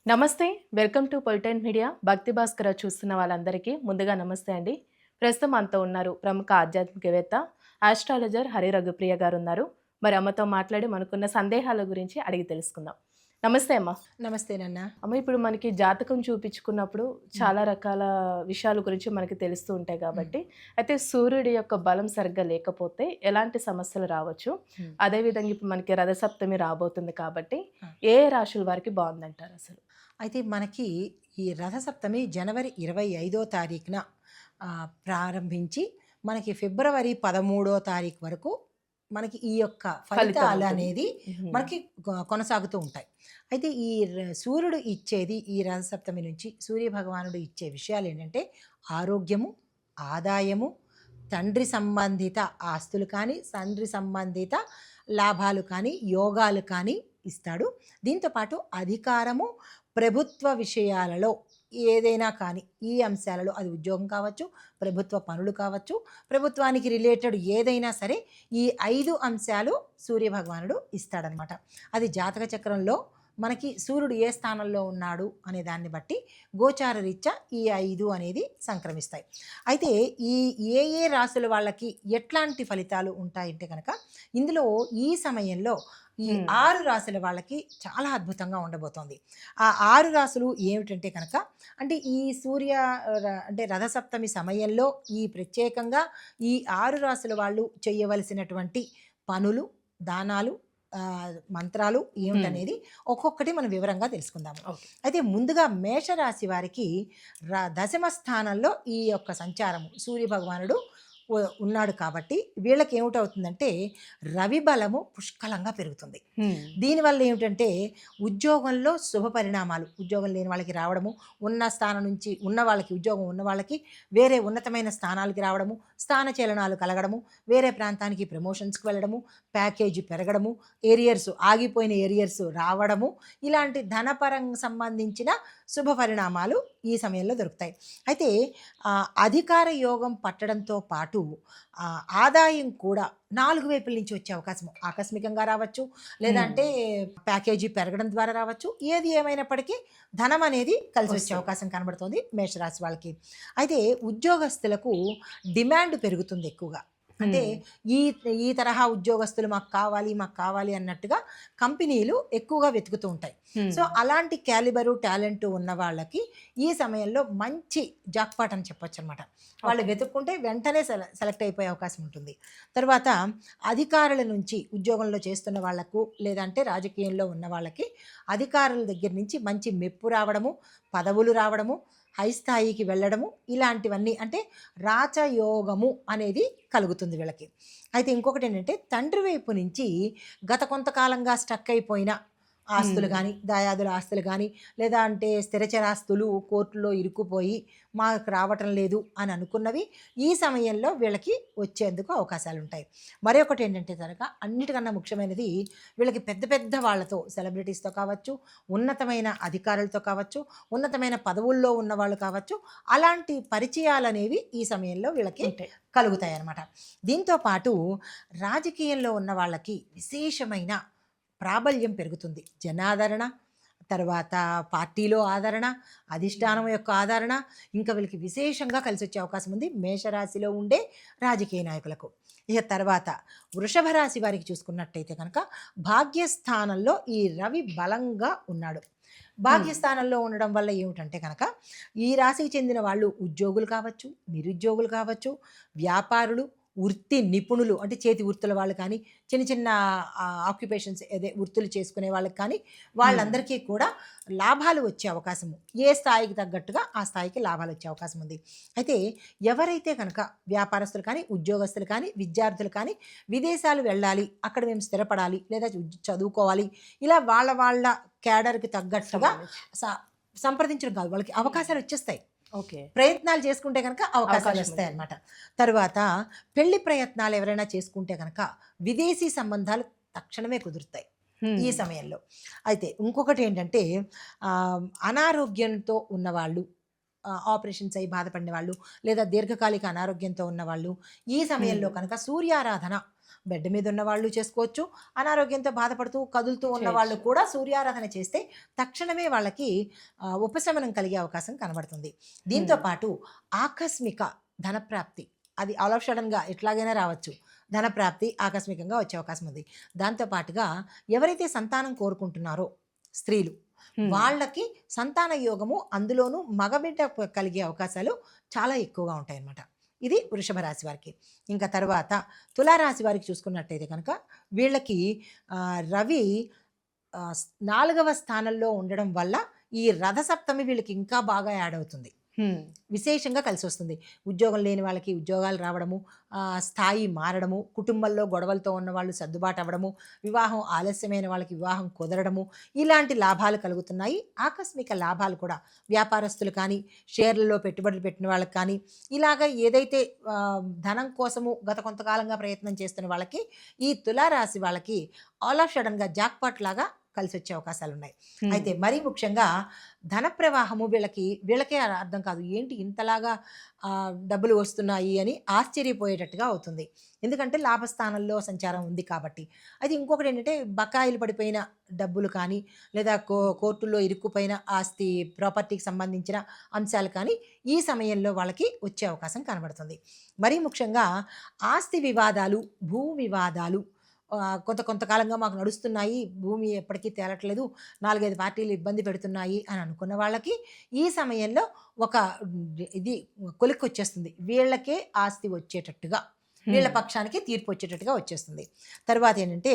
నమస్తే. Welcome to పొలిటైన్ media. భక్తి భాస్కర చూస్తున్న వాళ్ళందరికీ ముందుగా నమస్తే అండి. ప్రస్తుతం మనతో ఉన్నారు ప్రముఖ ఆధ్యాత్మికవేత్త, ఆస్ట్రాలజర్ హరి రఘుప్రియ గారున్నారు. మరి అమ్మతో మాట్లాడి మనకున్న సందేహాల గురించి అడిగి తెలుసుకుందాం. నమస్తే అమ్మ. నమస్తేనన్నా. అమ్మ, ఇప్పుడు మనకి జాతకం చూపించుకున్నప్పుడు హ్మ్. చాలా రకాల విషయాల గురించి మనకి తెలుస్తూ ఉంటాయి హ్మ్. కాబట్టి, అయితే సూర్యుడి యొక్క బలం సరిగ్గా లేకపోతే ఎలాంటి సమస్యలు రావచ్చు? హ్మ్. అదేవిధంగా ఇప్పుడు మనకి రథసప్తమి రాబోతుంది కాబట్టి, ఆ! ఏ రాశుల వారికి బావుందంటారు అసలు? అయితే మనకి ఈ రథసప్తమి జనవరి 25వ తారీఖున ప్రారంభించి మనకి ఫిబ్రవరి 13వ తారీఖు వరకు మనకి ఈ యొక్క ఫలితం ఉంటుంది. ఫలితాలనేది హుహు. మనకి కొనసాగుతూ ఉంటాయి. అయితే ఈ సూర్యుడు ఇచ్చేది ఈ రథసప్తమి నుంచి సూర్యభగవానుడు ఇచ్చే విషయాలేంటంటే ఆరోగ్యము, ఆదాయము, తండ్రి సంబంధిత ఆస్తులు కానీ, తండ్రి సంబంధిత లాభాలు కానీ, యోగాలు కానీ ఇస్తాడు. దీంతో పాటు అధికారము, ప్రభుత్వ విషయాలలో ఏదైనా కానీ ఈ అంశాలలో అది ఉద్యోగం కావచ్చు, ప్రభుత్వ పనులు కావచ్చు, ప్రభుత్వానికి రిలేటెడ్ ఏదైనా సరే ఈ 5 అంశాలు సూర్యభగవానుడు ఇస్తాడనమాట. అది జాతక చక్రంలో మనకి సూర్యుడు ఏ స్థానంలో ఉన్నాడు అనే దాన్ని బట్టి గోచార రీత్యా ఈ 5 అనేది సంక్రమిస్తాయి. అయితే ఈ ఏ రాశుల వాళ్ళకి ఎట్లాంటి ఫలితాలు ఉంటాయంటే కనుక ఇందులో ఈ సమయంలో ఈ హ్మ్. 6 రాశుల వాళ్ళకి చాలా అద్భుతంగా ఉండబోతోంది. ఆ 6 రాశులు ఏమిటంటే కనుక అంటే ఈ సూర్య అంటే రథసప్తమి సమయంలో ఈ ప్రత్యేకంగా ఈ 6 రాశుల వాళ్ళు చేయవలసినటువంటి పనులు, దానాలు, మంత్రాలు హ్మ్. ఏమిటనేది ఒక్కొక్కటి మనం వివరంగా తెలుసుకుందాము. ఓకే. అయితే ముందుగా మేషరాశి వారికి దశమ స్థానంలో ఈ యొక్క సంచారము సూర్యభగవానుడు ఉన్నాడు కాబట్టి వీళ్ళకి ఏమిటవుతుందంటే రవి బలము పుష్కలంగా పెరుగుతుంది. హ్మ్. దీనివల్ల ఏమిటంటే ఉద్యోగంలో శుభ పరిణామాలు, ఉద్యోగం లేని వాళ్ళకి రావడము, ఉన్న స్థానం నుంచి ఉన్న వాళ్ళకి ఉద్యోగం ఉన్న వాళ్ళకి వేరే ఉన్నతమైన స్థానాలకి రావడము, స్థానచలనాలు కలగడము, వేరే ప్రాంతానికి ప్రమోషన్స్కి వెళ్ళడము, ప్యాకేజీ పెరగడము, ఏరియర్స్ ఆగిపోయిన ఏరియర్స్ రావడము, ఇలాంటి ధనపరంగా సంబంధించిన శుభ పరిణామాలు ఈ సమయంలో దొరుకుతాయి. అయితే అధికార యోగం పట్టడంతో పాటు ఆదాయం కూడా 4 వైపుల నుంచి వచ్చే అవకాశం ఆకస్మికంగా రావచ్చు, హ్మ్. లేదంటే ప్యాకేజీ పెరగడం ద్వారా రావచ్చు. ఏది ఏమైనప్పటికీ ధనం అనేది కలిసి వచ్చే వస్తుంది. అవకాశం కనబడుతుంది మేషరాశి వాళ్ళకి. అయితే ఉద్యోగస్తులకు డిమాండ్ పెరుగుతుంది ఎక్కువగా. అంటే హ్మ్. ఈ ఈ తరహా ఉద్యోగస్తులు మాకు కావాలి, మాకు కావాలి అన్నట్టుగా కంపెనీలు ఎక్కువగా వెతుకుతూ ఉంటాయి. హ్మ్. సో అలాంటి క్యాలిబరు, టాలెంట్ ఉన్న వాళ్ళకి ఈ సమయంలో మంచి జాక్పాట్ అని చెప్పొచ్చనమాట. వాళ్ళు ఓకే. వెతుక్కుంటే వెంటనే సెలెక్ట్ అయిపోయే అవకాశం ఉంటుంది. తర్వాత అధికారుల నుంచి ఉద్యోగంలో చేస్తున్న వాళ్ళకు, లేదంటే రాజకీయంలో ఉన్న వాళ్ళకి అధికారుల దగ్గర నుంచి మంచి మెప్పు రావడము, పదవులు రావడము, హై స్థాయికి వెళ్ళడము, ఇలాంటివన్నీ అంటే రాచయోగము అనేది కలుగుతుంది వీళ్ళకి. అయితే ఇంకొకటేంటంటే తండ్రి వైపు నుంచి గత కొంతకాలంగా స్టక్ అయిపోయిన ఆస్తులు హ్మ్. గానీ, దాయాదుల ఆస్తులు గానీ, లేదా అంటే స్థిరచరాస్తులు కోర్టులో ఇరుక్కుపోయి మాకు రావటం లేదు అని అనుకున్నవి ఈ సమయంలో వీళ్ళకి వచ్చేందుకు అవకాశాలుంటాయి. మరొకటేంటంటే గనక అన్నిటికన్నా ముఖ్యమైనది వీళ్ళకి పెద్ద పెద్ద వాళ్ళతో సెలబ్రిటీస్‌తో కావచ్చు, ఉన్నతమైన అధికారులతో కావచ్చు, ఉన్నతమైన పదవుల్లో ఉన్నవాళ్ళు కావచ్చు, అలాంటి పరిచయాలనేవి ఈ సమయంలో వీళ్ళకి ఉంటాయి. కలుగుతాయన్నమాట. దీంతో పాటు రాజకీయంలో ఉన్న వాళ్ళకి విశేషమైన ప్రాబల్యం పెరుగుతుంది. జనాదరణ, తర్వాత పార్టీలో ఆదరణ, హ్మ్. అధిష్టానం యొక్క ఆదరణ, ఇంకా వీళ్ళకి విశేషంగా కలిసొచ్చే అవకాశం ఉంది మేషరాశిలో ఉండే రాజకీయ నాయకులకు. ఇక తర్వాత వృషభ రాశి వారికి చూసుకున్నట్టయితే కనుక భాగ్యస్థానంలో ఈ రవి బలంగా ఉన్నాడు. హ్మ్. భాగ్యస్థానంలో ఉండడం వల్ల ఏమిటంటే కనుక ఈ రాశికి చెందిన వాళ్ళు ఉద్యోగులు కావచ్చు, నిరుద్యోగులు కావచ్చు, వ్యాపారులు, వృత్తి నిపుణులు అంటే చేతి వృత్తుల వాళ్ళు కానీ, చిన్న చిన్న ఆక్యుపేషన్స్ అదే వృత్తులు చేసుకునే వాళ్ళకి కానీ, హ్మ్. వాళ్ళందరికీ కూడా లాభాలు వచ్చే అవకాశము. ఏ స్థాయికి తగ్గట్టుగా ఆ స్థాయికి లాభాలు వచ్చే అవకాశం ఉంది. అయితే ఎవరైతే కనుక వ్యాపారస్తులు కానీ, ఉద్యోగస్తులు కానీ, విద్యార్థులు కానీ విదేశాలు వెళ్ళాలి, అక్కడ మేము స్థిరపడాలి, లేదా చదువుకోవాలి, ఇలా వాళ్ళ వాళ్ళ క్యాడర్‌కి తగ్గట్టుగా సంబంధించి. స సంప్రదించడం కాదు. వాళ్ళకి అవకాశాలు వచ్చేస్తాయి. ఓకే. ప్రయత్నాలు చేసుకుంటే గనక అవకాశాలు అవకాశం ఉంటుంది. వస్తాయన్నమాట. తరువాత పెళ్లి ప్రయత్నాలు ఎవరైనా చేసుకుంటే గనక విదేశీ సంబంధాలు తక్షణమే కుదురుతాయి ఈ హ్మ్. సమయంలో. అయితే ఇంకొకటేంటంటే అనారోగ్యంతో ఉన్నవాళ్ళు, ఆపరేషన్స్ అయ్యి బాధపడిన వాళ్ళు, లేదా దీర్ఘకాలిక అనారోగ్యంతో ఉన్నవాళ్ళు ఈ సమయంలో హ్మ్. కనుక సూర్యారాధన బెడ్ మీద ఉన్న వాళ్ళు చేసుకోవచ్చు, అనారోగ్యంతో బాధపడుతూ కదులుతూ ఉన్న వాళ్ళు కూడా సూర్యారాధన చేస్తే తక్షణమే వాళ్ళకి ఉపశమనం కలిగే అవకాశం కనబడుతుంది. దీంతో పాటు ఆకస్మిక ధనప్రాప్తి, అది ఆల్ ఆఫ్ సడన్గా ఎట్లాగైనా రావచ్చు, ధనప్రాప్తి ఆకస్మికంగా వచ్చే అవకాశం ఉంది. దాంతో పాటుగా ఎవరైతే సంతానం కోరుకుంటున్నారో స్త్రీలు, వాళ్ళకి సంతాన యోగము, అందులోనూ మగబిడ్డ కలిగే అవకాశాలు చాలా ఎక్కువగా ఉంటాయి అన్నమాట. ఇది వృషభ రాశి వారికి. ఇంకా తర్వాత తులారాశి వారికి చూసుకున్నట్టయితే కనుక వీళ్ళకి రవి 4వ స్థానంలో ఉండడం వల్ల ఈ రథసప్తమి వీళ్ళకి ఇంకా బాగా యాడ్ అవుతుంది, విశేషంగా కలిసి వస్తుంది. ఉద్యోగం లేని వాళ్ళకి ఉద్యోగాలు రావడము, స్థాయి మారడము, కుటుంబంలో గొడవలతో ఉన్న వాళ్ళు సర్దుబాటు అవ్వడము, వివాహం ఆలస్యమైన వాళ్ళకి వివాహం కుదరడము, ఇలాంటి లాభాలు కలుగుతున్నాయి. ఆకస్మిక లాభాలు కూడా వ్యాపారస్తులు కానీ, షేర్లలో పెట్టుబడులు పెట్టిన వాళ్ళకి కానీ, ఇలాగ ఏదైతే ధనం కోసము గత కొంతకాలంగా ప్రయత్నం చేస్తున్న వాళ్ళకి, ఈ తులారాశి వాళ్ళకి ఆల్ ఆఫ్ సడన్గా జాక్పాట్ లాగా కలిసి వచ్చే అవకాశాలు ఉన్నాయి. అయితే మరీ ముఖ్యంగా ధన ప్రవాహము వీళ్ళకే అర్థం కాదు, ఏంటి ఇంతలాగా డబ్బులు వస్తున్నాయి అని ఆశ్చర్యపోయేటట్టుగా అవుతుంది. ఎందుకంటే లాభస్థానంలో సంచారం ఉంది కాబట్టి. అయితే ఇంకొకటి ఏంటంటే బకాయిలు పడిపోయిన డబ్బులు కానీ, లేదా కోర్టుల్లో ఇరుక్కుపోయిన ఆస్తి ప్రాపర్టీకి సంబంధించిన అంశాలు కానీ ఈ సమయంలో వాళ్ళకి వచ్చే అవకాశం కనబడుతుంది. మరీ ముఖ్యంగా ఆస్తి వివాదాలు, భూ వివాదాలు కొంతకాలంగా మాకు నడుస్తున్నాయి, భూమి ఎప్పటికీ తేలట్లేదు, 4-5 పార్టీలు ఇబ్బంది పెడుతున్నాయి అని అనుకున్న వాళ్ళకి ఈ సమయంలో ఒక ఇది కొలిక్కి వచ్చేస్తుంది, వీళ్ళకే ఆస్తి వచ్చేటట్టుగా, వీళ్ళ పక్షానికి తీర్పు వచ్చేటట్టుగా వచ్చేస్తుంది. తర్వాత ఏంటంటే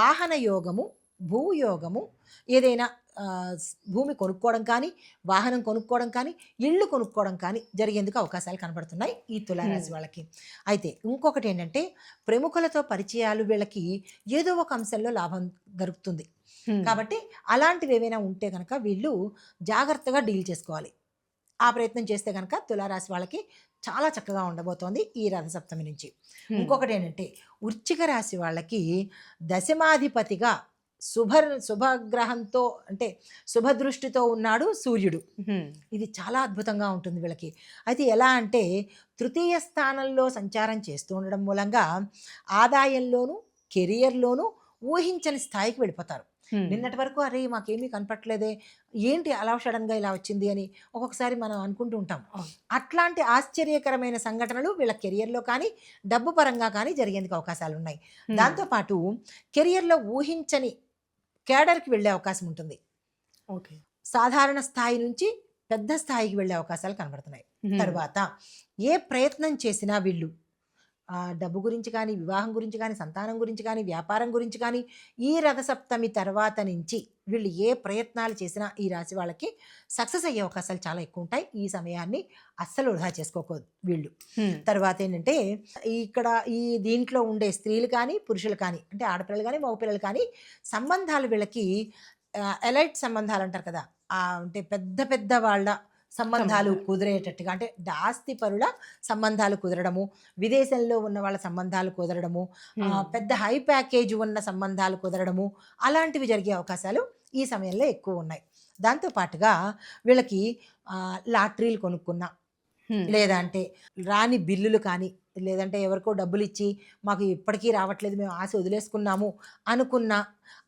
వాహన యోగము, భూయోగము, ఏదైనా భూమి కొనుక్కోవడం కానీ, వాహనం కొనుక్కోవడం కానీ, ఇళ్ళు కొనుక్కోవడం కానీ జరిగేందుకు అవకాశాలు కనబడుతున్నాయి ఈ తులారాశి వాళ్ళకి. అయితే ఇంకొకటి ఏంటంటే ప్రముఖులతో పరిచయాలు వీళ్ళకి ఏదో ఒక అంశంలో లాభం దొరుకుతుంది. కాబట్టి అలాంటివి ఏవైనా ఉంటే కనుక వీళ్ళు జాగ్రత్తగా డీల్ చేసుకోవాలి. ఆ ప్రయత్నం చేస్తే కనుక తులారాశి వాళ్ళకి చాలా చక్కగా ఉండబోతోంది ఈ రథసప్తమి నుంచి. ఇంకొకటి ఏంటంటే వృశ్చిక రాశి వాళ్ళకి దశమాధిపతిగా శుభగ్రహంతో, అంటే శుభదృష్టితో ఉన్నాడు సూర్యుడు. ఇది చాలా అద్భుతంగా ఉంటుంది వీళ్ళకి. అయితే ఎలా అంటే తృతీయ స్థానంలో సంచారం చేస్తూ ఉండడం మూలంగా ఆదాయంలోనూ కెరియర్లోనూ ఊహించని స్థాయికి వెళ్ళిపోతారు. నిన్నటి వరకు అరే మాకేమీ కనపట్లేదే, ఏంటి అలా సడన్గా ఇలా వచ్చింది అని ఒక్కొక్కసారి మనం అనుకుంటూ ఉంటాం. అట్లాంటి ఆశ్చర్యకరమైన సంఘటనలు వీళ్ళ కెరియర్లో కానీ, డబ్బు పరంగా కానీ జరిగేందుకు అవకాశాలు ఉన్నాయి. దాంతోపాటు కెరియర్లో ఊహించని కేడర్కి వెళ్ళే అవకాశం ఉంటుంది. ఓకే, సాధారణ స్థాయి నుంచి పెద్ద స్థాయికి వెళ్ళే అవకాశాలు కనబడుతున్నాయి. తర్వాత ఏ ప్రయత్నం చేసినా వీళ్ళు డబ్బు గురించి కానీ, వివాహం గురించి కానీ, సంతానం గురించి కానీ, వ్యాపారం గురించి కానీ, ఈ రథసప్తమి తర్వాత నుంచి వీళ్ళు ఏ ప్రయత్నాలు చేసినా ఈ రాశి వాళ్ళకి సక్సెస్ అయ్యే అవకాశాలు చాలా ఎక్కువ ఉంటాయి. ఈ సమయాన్ని అస్సలు వృధా చేసుకోకూడదు వీళ్ళు. తర్వాత ఏంటంటే ఇక్కడ ఈ దీంట్లో ఉండే స్త్రీలు కానీ, పురుషులు కానీ, అంటే ఆడపిల్లలు కానీ, మగపిల్లలు కానీ, సంబంధాలు వీళ్ళకి ఎలైట్ సంబంధాలు అంటారు కదా, అంటే పెద్ద పెద్ద వాళ్ళ సంబంధాలు కుదిరేటట్టుగా, అంటే ఆస్తి పరుల సంబంధాలు కుదరడము, విదేశంలో ఉన్న వాళ్ళ సంబంధాలు కుదరడము, పెద్ద హై ప్యాకేజ్ ఉన్న సంబంధాలు కుదరడము, అలాంటివి జరిగే అవకాశాలు ఈ సమయంలో ఎక్కువ ఉన్నాయి. దాంతోపాటుగా వీళ్ళకి లాటరీలు కొనుక్కున్న, లేదంటే రాని బిల్లులు కానీ, లేదంటే ఎవరికో డబ్బులు ఇచ్చి మాకు ఇప్పటికీ రావట్లేదు, మేము ఆశ వదిలేసుకున్నాము అనుకున్న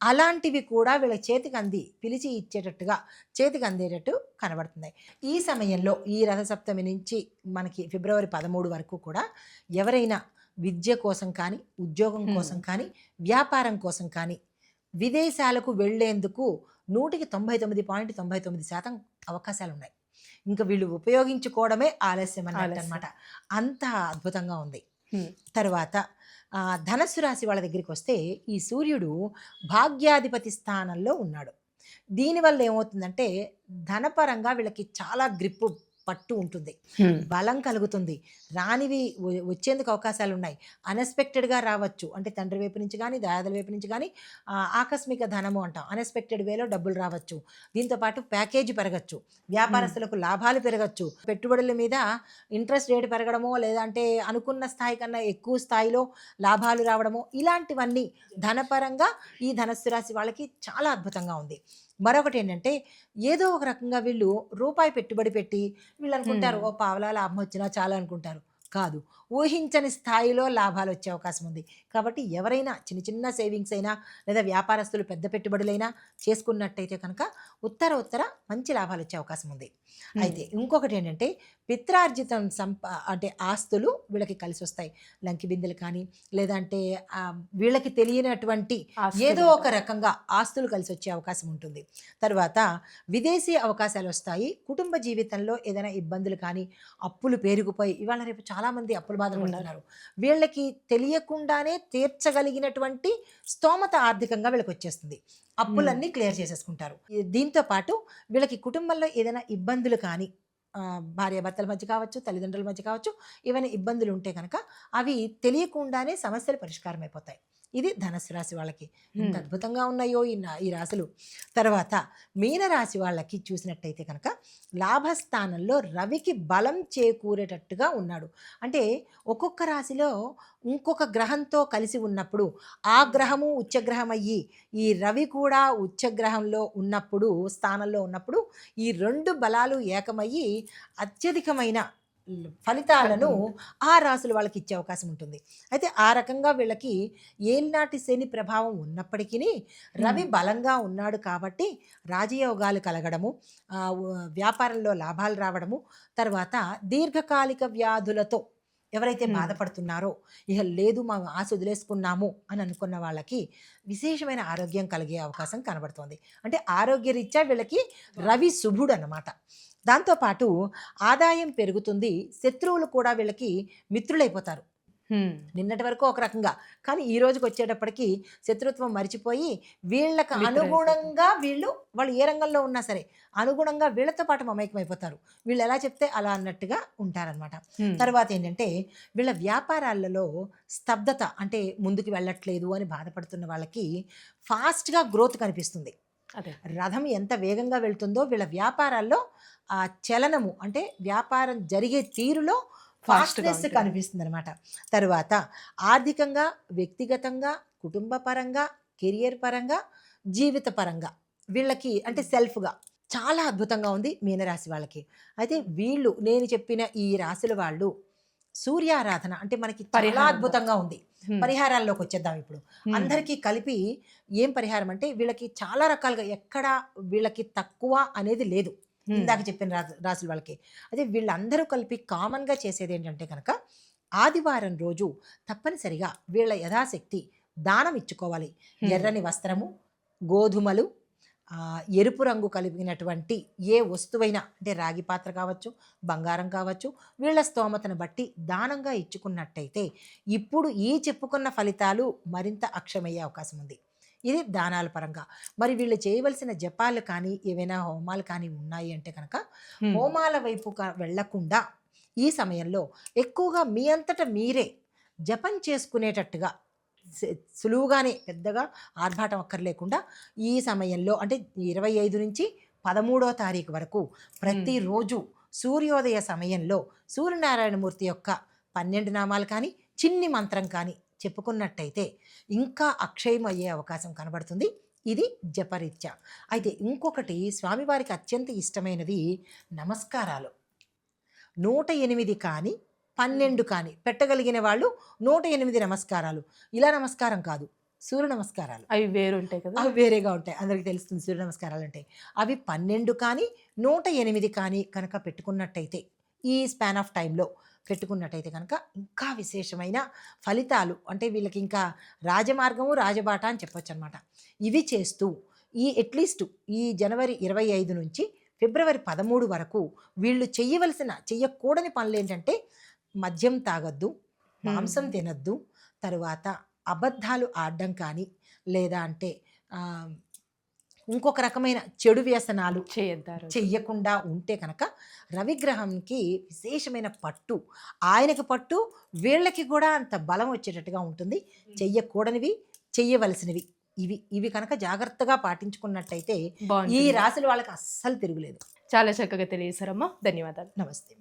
అలాంటివి కూడా వీళ్ళ చేతికి పిలిచి ఇచ్చేటట్టుగా, చేతికి అందేటట్టు కనబడుతున్నాయి. ఈ సమయంలో ఈ రథసప్తమి నుంచి మనకి ఫిబ్రవరి 13 వరకు కూడా ఎవరైనా విద్య కోసం కానీ, ఉద్యోగం కోసం కానీ, వ్యాపారం కోసం కానీ విదేశాలకు వెళ్లేందుకు 99.99% అవకాశాలు ఉన్నాయి. ఇంకా వీళ్ళు ఉపయోగించుకోవడమే ఆలస్యం అన్నమాట, అంత అద్భుతంగా ఉంది. తర్వాత ధనస్సు రాశి వాళ్ళ దగ్గరికి వస్తే ఈ సూర్యుడు భాగ్యాధిపతి స్థానంలో ఉన్నాడు. దీనివల్ల ఏమవుతుందంటే ధనపరంగా వీళ్ళకి చాలా గ్రిప్పు, పట్టు ఉంటుంది, బలం కలుగుతుంది, రానివి వచ్చేందుకు అవకాశాలు ఉన్నాయి, అన్ఎక్స్పెక్టెడ్గా రావచ్చు. అంటే తండ్రి వైపు నుంచి కానీ, దాయాదుల వైపు నుంచి కానీ ఆకస్మిక ధనము అంటాం, అన్ఎక్స్పెక్టెడ్ వేలో డబ్బులు రావచ్చు. దీంతోపాటు ప్యాకేజీ పెరగచ్చు, వ్యాపారస్తులకు లాభాలు పెరగచ్చు, పెట్టుబడుల మీద ఇంట్రెస్ట్ రేట్ పెరగడమో, లేదంటే అనుకున్న స్థాయి కన్నా ఎక్కువ స్థాయిలో లాభాలు రావడమో, ఇలాంటివన్నీ ధనపరంగా ఈ ధనస్సు రాశి వాళ్ళకి చాలా అద్భుతంగా ఉంది. మరొకటి ఏంటంటే ఏదో ఒక రకంగా వీళ్ళు రూపాయి పెట్టుబడి పెట్టి వీళ్ళు అనుకుంటారు ఓ పావలా లాభం వచ్చినా చాలా అనుకుంటారు, కాదు. ఊహించని స్థాయిలో లాభాలు వచ్చే అవకాశం ఉంది. కాబట్టి ఎవరైనా చిన్న చిన్న సేవింగ్స్ అయినా లేదా వ్యాపారస్తులు పెద్ద పెట్టుబడులైనా చేసుకున్నట్టయితే కనుక ఉత్తర మంచి లాభాలు వచ్చే అవకాశం ఉంది. అయితే ఇంకొకటి ఏంటంటే పిత్రార్జితం అంటే ఆస్తులు వీళ్ళకి కలిసి వస్తాయి. లంకి బిందెలు కానీ లేదంటే వీళ్ళకి తెలియనటువంటి ఏదో ఒక రకంగా ఆస్తులు కలిసి వచ్చే అవకాశం ఉంటుంది. తర్వాత విదేశీ అవకాశాలు వస్తాయి. కుటుంబ జీవితంలో ఏదైనా ఇబ్బందులు కానీ అప్పులు పేరుకుపోయి ఇవాళ రేపు చాలామంది అప్పుల బాధలు పడుతున్నారు. వీళ్ళకి తెలియకుండానే తీర్చగలిగినటువంటి స్తోమత ఆర్థికంగా వీళ్ళకి వచ్చేస్తుంది. అప్పులన్నీ క్లియర్ చేసేసుకుంటారు. దీంతో పాటు వీళ్ళకి కుటుంబంలో ఏదైనా ఇబ్బందులు కానీ భార్యాభర్తల మధ్య కావచ్చు, తల్లిదండ్రుల మధ్య కావచ్చు, ఏమైనా ఇబ్బందులు ఉంటే కనుక అవి తెలియకుండానే సమస్యలు పరిష్కారం అయిపోతాయి. ఇది ధనుసు రాశి వాళ్ళకి ఎంత అద్భుతంగా ఉన్నాయో ఈ రాశులు. తర్వాత మీనరాశి వాళ్ళకి చూసినట్టయితే కనుక లాభస్థానంలో రవికి బలం చేకూరేటట్టుగా ఉన్నాడు. అంటే ఒక్కొక్క రాశిలో ఇంకొక గ్రహంతో కలిసి ఉన్నప్పుడు ఆ గ్రహము ఉచ్చగ్రహం అయ్యి ఈ రవి కూడా ఉచ్చగ్రహంలో ఉన్నప్పుడు స్థానంలో ఉన్నప్పుడు ఈ రెండు బలాలు ఏకమయ్యి అత్యధికమైన ఫలితాలను ఆ రాశులు వాళ్ళకి ఇచ్చే అవకాశం ఉంటుంది. అయితే ఆ రకంగా వీళ్ళకి ఏలినాటి శని ప్రభావం ఉన్నప్పటికీ రవి బలంగా ఉన్నాడు కాబట్టి రాజయోగాలు కలగడము, వ్యాపారంలో లాభాలు రావడము, తర్వాత దీర్ఘకాలిక వ్యాధులతో ఎవరైతే బాధపడుతున్నారో ఇక లేదు మా ఆశ వదిలేసుకున్నాము అని అనుకున్న వాళ్ళకి విశేషమైన ఆరోగ్యం కలిగే అవకాశం కనబడుతోంది. అంటే ఆరోగ్యరీత్యా వీళ్ళకి రవి శుభుడు అన్నమాట. దాంతోపాటు ఆదాయం పెరుగుతుంది. శత్రువులు కూడా వీళ్ళకి మిత్రులైపోతారు. నిన్నటి వరకు ఒక రకంగా, కానీ ఈ రోజుకి వచ్చేటప్పటికి శత్రుత్వం మరిచిపోయి వీళ్ళకి అనుగుణంగా వాళ్ళు ఏ రంగంలో ఉన్నా సరే అనుగుణంగా వీళ్ళతో పాటు మమైకమైపోతారు. వీళ్ళు ఎలా చెప్తే అలా అన్నట్టుగా ఉంటారనమాట. తర్వాత ఏంటంటే వీళ్ళ వ్యాపారాలలో స్తబ్దత, అంటే ముందుకు వెళ్ళట్లేదు అని బాధపడుతున్న వాళ్ళకి ఫాస్ట్గా గ్రోత్ కనిపిస్తుంది. రథం ఎంత వేగంగా వెళ్తుందో వీళ్ళ వ్యాపారాల్లో ఆ చలనము, అంటే వ్యాపారం జరిగే తీరులో ఫాస్ట్నెస్ కనిపిస్తుంది అనమాట. తర్వాత ఆర్థికంగా, వ్యక్తిగతంగా, కుటుంబ పరంగా, కెరియర్ పరంగా, జీవిత పరంగా వీళ్ళకి అంటే సెల్ఫ్గా చాలా అద్భుతంగా ఉంది మీనరాశి వాళ్ళకి. అయితే నేను చెప్పిన ఈ రాశుల వాళ్ళు సూర్యారాధన అంటే మనకి చాలా అద్భుతంగా ఉంది. పరిహారాల్లోకి వచ్చేద్దాం ఇప్పుడు. అందరికీ కలిపి ఏం పరిహారం అంటే వీళ్ళకి చాలా రకాలుగా ఎక్కడ వీళ్ళకి తక్కువ అనేది లేదు. ఇందాక చెప్పిన రాశుల వాళ్ళకి అదే వీళ్ళందరూ కలిపి కామన్గా చేసేది ఏంటంటే కనుక ఆదివారం రోజు తప్పనిసరిగా వీళ్ళ యథాశక్తి దానం ఇచ్చుకోవాలి. ఎర్రని వస్త్రము, గోధుమలు, ఎరుపు రంగు కలిగినటువంటి ఏ వస్తువైనా, అంటే రాగి పాత్ర కావచ్చు, బంగారం కావచ్చు, వీళ్ళ స్తోమతను బట్టి దానంగా ఇచ్చుకున్నట్టయితే ఇప్పుడు ఈ చెప్పుకున్న ఫలితాలు మరింత అక్షమయ్యే అవకాశం ఉంది. ఇది దానాల పరంగా. మరి వీళ్ళు చేయవలసిన జపాలు కానీ ఏవైనా హోమాలు కానీ ఉన్నాయి అంటే కనుక హోమాల వైపు వెళ్లకుండా ఈ సమయంలో ఎక్కువగా మీ అంతటా మీరే జపం చేసుకునేటట్టుగా సులువుగానే పెద్దగా ఆర్భాటం అక్కర్లేకుండా ఈ సమయంలో అంటే 25 నుంచి 13వ తారీఖు వరకు ప్రతిరోజు సూర్యోదయ సమయంలో సూర్యనారాయణమూర్తి యొక్క 12 నామాలు కానీ చిన్ని మంత్రం కానీ చెప్పుకున్నట్టయితే ఇంకా అక్షయం అయ్యే అవకాశం కనబడుతుంది. ఇది జపరీత్యా. అయితే ఇంకొకటి స్వామివారికి అత్యంత ఇష్టమైనది నమస్కారాలు. 108 కానీ 12 కానీ పెట్టగలిగిన వాళ్ళు 108 నమస్కారాలు. ఇలా నమస్కారం కాదు, సూర్య నమస్కారాలు. అవి వేరుంటాయి కదా, అవి వేరేగా ఉంటాయి. అందరికీ తెలుస్తుంది సూర్య నమస్కారాలు అంటే. అవి 12 కానీ 108 కానీ కనుక పెట్టుకున్నట్టయితే ఈ స్పాన్ ఆఫ్ టైంలో పెట్టుకున్నట్టయితే కనుక ఇంకా విశేషమైన ఫలితాలు, అంటే వీళ్ళకి ఇంకా రాజమార్గము రాజబాట అని చెప్పొచ్చు అనమాట. ఇవి చేస్తూ అట్లీస్ట్ ఈ జనవరి 25 నుంచి ఫిబ్రవరి 13 వరకు వీళ్ళు చెయ్యకూడని పనులు ఏంటంటే మద్యం తాగొద్దు, మాంసం తినద్దు, తరువాత అబద్ధాలు ఆడడం కానీ లేదా అంటే ఇంకొక రకమైన చెడు వ్యసనాలు చెయ్యకుండా ఉంటే కనుక రవిగ్రహంకి విశేషమైన పట్టు, ఆయనకి పట్టు, వీళ్ళకి కూడా అంత బలం వచ్చేటట్టుగా ఉంటుంది. చెయ్యకూడనివి, చెయ్యవలసినవి ఇవి కనుక జాగ్రత్తగా పాటించుకున్నట్టయితే ఈ రాశుల వాళ్ళకి అస్సలు తిరుగులేదు. చాలా చక్కగా తెలియజేశారమ్మా. ధన్యవాదాలు. నమస్తే.